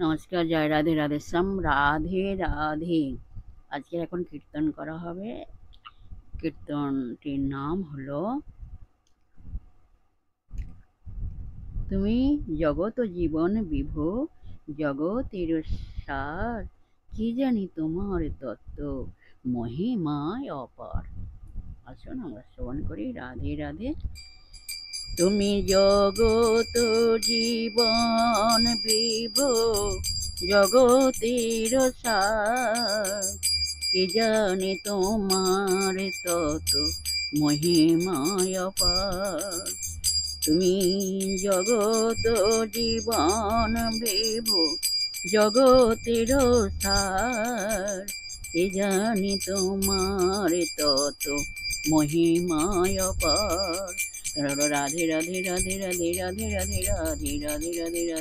নমস্কার, জয় রাধে রাধেশ্যাম, রাধে রাধে। আজকে এখন কীর্তন করা হবে। কীর্তনটির নাম হলো তুমি জগৎ জীবন বিভু, জগতের সার, কি জানি তোমার তত্ত্ব, মহিমায় অপার। আসুন আমরা শ্রবণ করি। রাধে রাধে। তুমি জগৎ জীবন বিভু, জগতের সার, কি জানি তোমার তত মহিমায় অপার। তুমি জগৎ জীবন বিভু, জগতের সার, কি জানি তোমার তত মহিমায় অপার। রাধে রাধে রাধে রাধে রাধে রাধে রাধে রাধে রাধে রাধে।